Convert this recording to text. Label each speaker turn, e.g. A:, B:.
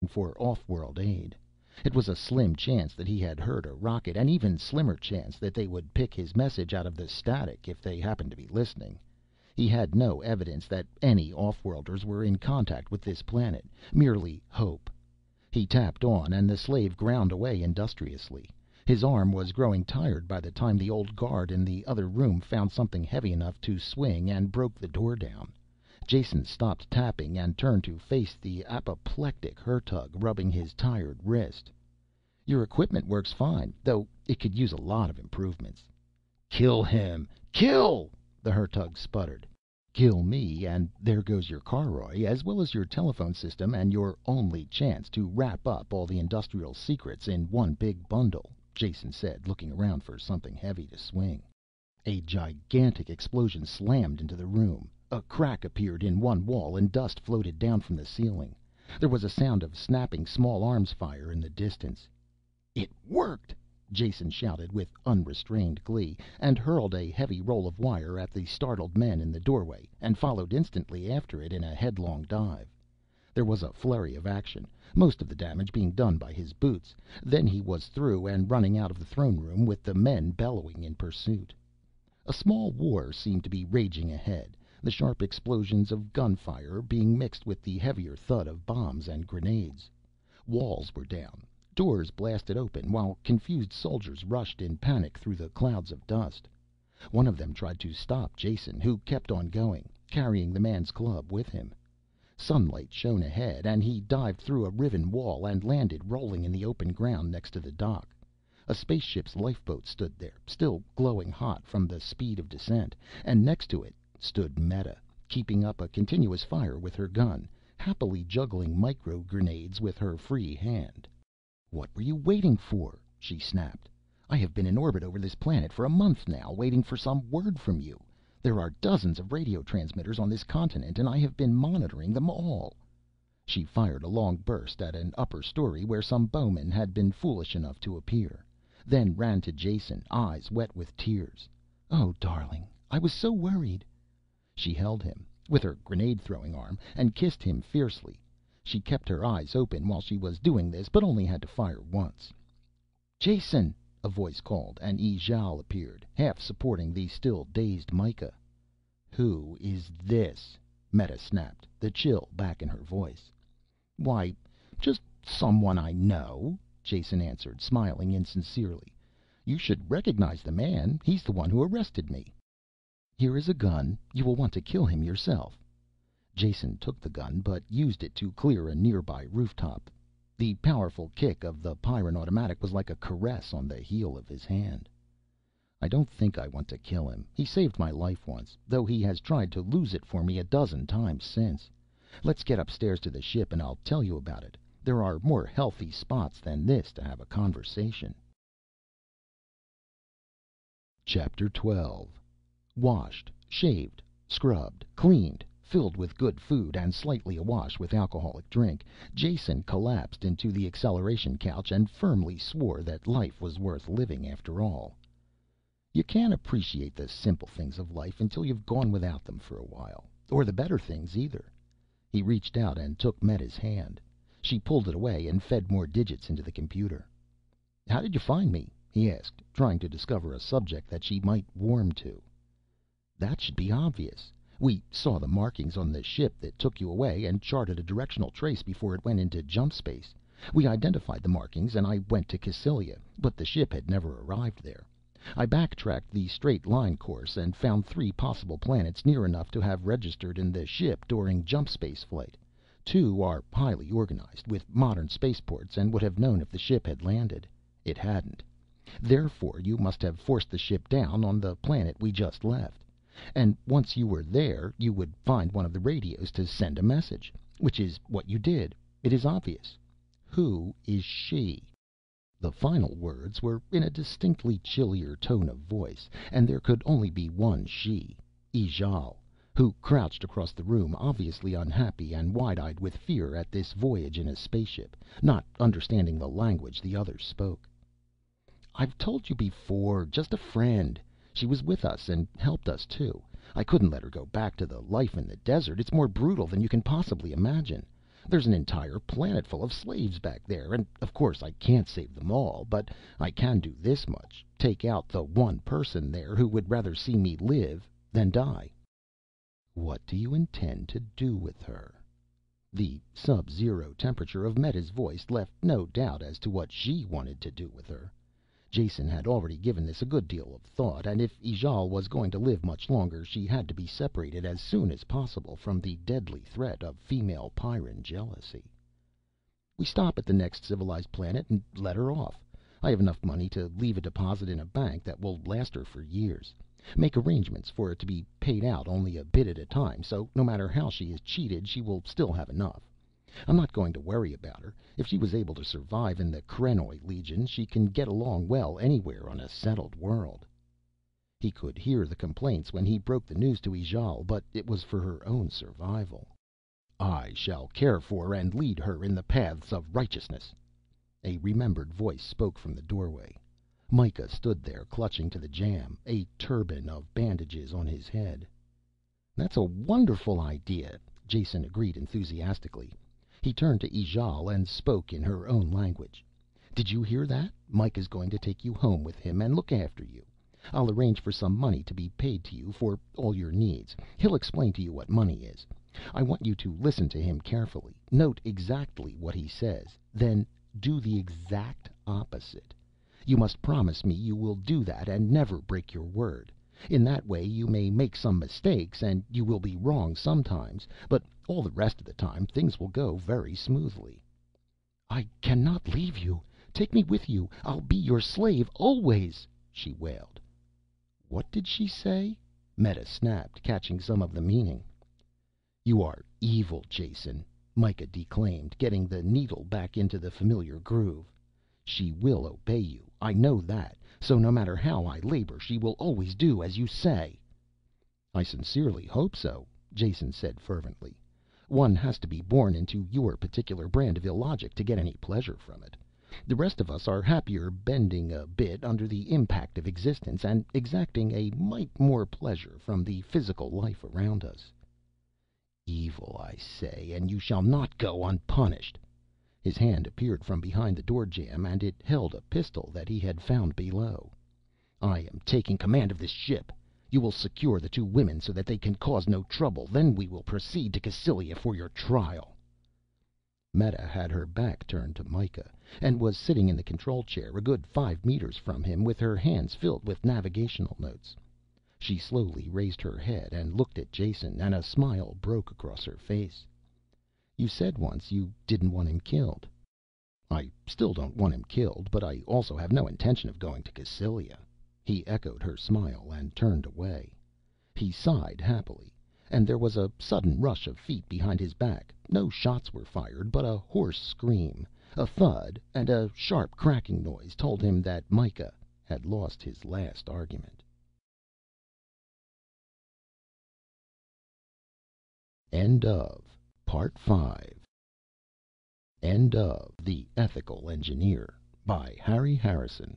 A: for off-world aid. It was a slim chance that he had heard a rocket, and even slimmer chance that they would pick his message out of the static if they happened to be listening. He had no evidence that any off-worlders were in contact with this planet, merely hope. He tapped on, and the slave ground away industriously. His arm was growing tired by the time the old guard in the other room found something heavy enough to swing and broke the door down. Jason stopped tapping and turned to face the apoplectic Hertug, rubbing his tired wrist. "Your equipment works fine, though it could use a lot of improvements." "Kill him! Kill!" the Hertug sputtered. "Kill me, and there goes your caroj, as well as your telephone system, and your only chance to wrap up all the industrial secrets in one big bundle," Jason said, looking around for something heavy to swing. A gigantic explosion slammed into the room. A crack appeared in one wall, and dust floated down from the ceiling. There was a sound of snapping small arms fire in the distance. "It worked!" Jason shouted with unrestrained glee, and hurled a heavy roll of wire at the startled men in the doorway, and followed instantly after it in a headlong dive. There was a flurry of action, most of the damage being done by his boots. Then he was through and running out of the throne room, with the men bellowing in pursuit. A small war seemed to be raging ahead, the sharp explosions of gunfire being mixed with the heavier thud of bombs and grenades. Walls were down, doors blasted open, while confused soldiers rushed in panic through the clouds of dust. One of them tried to stop Jason, who kept on going, carrying the man's club with him. Sunlight shone ahead, and he dived through a riven wall and landed rolling in the open ground next to the dock. A spaceship's lifeboat stood there, still glowing hot from the speed of descent, and next to it stood Meta, keeping up a continuous fire with her gun, happily juggling micro grenades with her free hand. "What were you waiting for?" she snapped. "I have been in orbit over this planet for a month now, waiting for some word from you. There are dozens of radio transmitters on this continent, and I have been monitoring them all." She fired a long burst at an upper story where some bowmen had been foolish enough to appear, then ran to Jason, eyes wet with tears. "Oh, darling, I was so worried." She held him, with her grenade-throwing arm, and kissed him fiercely. She kept her eyes open while she was doing this, but only had to fire once. "Jason!" a voice called, and Ijale appeared, half supporting the still dazed Myka. "Who is this?" Meta snapped, the chill back in her voice. "Why, just someone I know," Jason answered, smiling insincerely. "You should recognize the man. He's the one who arrested me." "Here is a gun. You will want to kill him yourself." Jason took the gun, but used it to clear a nearby rooftop. The powerful kick of the Pyrran automatic was like a caress on the heel of his hand. "I don't think I want to kill him. He saved my life once, though he has tried to lose it for me a dozen times since. Let's get upstairs to the ship and I'll tell you about it. There are more healthy spots than this to have a conversation." Chapter 12. Washed, shaved, scrubbed, cleaned, filled with good food, and slightly awash with alcoholic drink, Jason collapsed into the acceleration couch and firmly swore that life was worth living after all. You can't appreciate the simple things of life until you've gone without them for a while, or the better things either. He reached out and took Meta's hand. She pulled it away and fed more digits into the computer. "How did you find me?" he asked, trying to discover a subject that she might warm to. "That should be obvious. We saw the markings on the ship that took you away and charted a directional trace before it went into jump space. We identified the markings and I went to Cassylia, but the ship had never arrived there. I backtracked the straight line course and found 3 possible planets near enough to have registered in the ship during jump space flight. 2 are highly organized, with modern spaceports, and would have known if the ship had landed. It hadn't. Therefore you must have forced the ship down on the planet we just left. And once you were there, you would find one of the radios to send a message, which is what you did. It is obvious. Who is she?" The final words were in a distinctly chillier tone of voice, and there could only be one she, Ijale, who crouched across the room, obviously unhappy and wide-eyed with fear at this voyage in a spaceship, not understanding the language the others spoke. "I've told you before, just a friend. She was with us and helped us too. I couldn't let her go back to the life in the desert. It's more brutal than you can possibly imagine. There's an entire planet full of slaves back there, and of course I can't save them all, but I can do this much: take out the one person there who would rather see me live than die." "What do you intend to do with her?" The sub-zero temperature of Meta's voice left no doubt as to what she wanted to do with her. Jason had already given this a good deal of thought, and if Ijale was going to live much longer, she had to be separated as soon as possible from the deadly threat of female Pyrran jealousy. "We stop at the next civilized planet and let her off. I have enough money to leave a deposit in a bank that will last her for years. Make arrangements for it to be paid out only a bit at a time, so no matter how she is cheated she will still have enough. I'm not going to worry about her. If she was able to survive in the Krenoi Legion, she can get along well anywhere on a settled world." He could hear the complaints when he broke the news to Ijale, but it was for her own survival. "I shall care for and lead her in the paths of righteousness." A remembered voice spoke from the doorway. Mikah stood there clutching to the jamb, a turban of bandages on his head. "That's a wonderful idea," Jason agreed enthusiastically. He turned to Ijale and spoke in her own language. "Did you hear that? Mikah's going to take you home with him and look after you. I'll arrange for some money to be paid to you for all your needs. He'll explain to you what money is. I want you to listen to him carefully, note exactly what he says, then do the exact opposite. You must promise me you will do that and never break your word. In that way you may make some mistakes and you will be wrong sometimes, but all the rest of the time things will go very smoothly." "I cannot leave you. Take me with you. I'll be your slave always," she wailed. "What did she say?" Meta snapped, catching some of the meaning. "You are evil, Jason," Mikah declaimed, getting the needle back into the familiar groove. "She will obey you, I know that, so no matter how I labor she will always do as you say." "I sincerely hope so," Jason said fervently. "One has to be born into your particular brand of illogic to get any pleasure from it. The rest of us are happier bending a bit under the impact of existence and exacting a mite more pleasure from the physical life around us." "Evil, I say, and you shall not go unpunished." His hand appeared from behind the door jamb and it held a pistol that he had found below. "I am taking command of this ship. You will secure the two women so that they can cause no trouble, then we will proceed to Cassylia for your trial." Meta had her back turned to Mikah and was sitting in the control chair a good 5 meters from him with her hands filled with navigational notes. She slowly raised her head and looked at Jason, and a smile broke across her face. "You said once you didn't want him killed." "I still don't want him killed, but I also have no intention of going to Cassylia." He echoed her smile and turned away. He sighed happily, and there was a sudden rush of feet behind his back. No shots were fired, but a hoarse scream, a thud, and a sharp cracking noise told him that Mikah had lost his last argument. End of Part 5. End of The Ethical Engineer by Harry Harrison.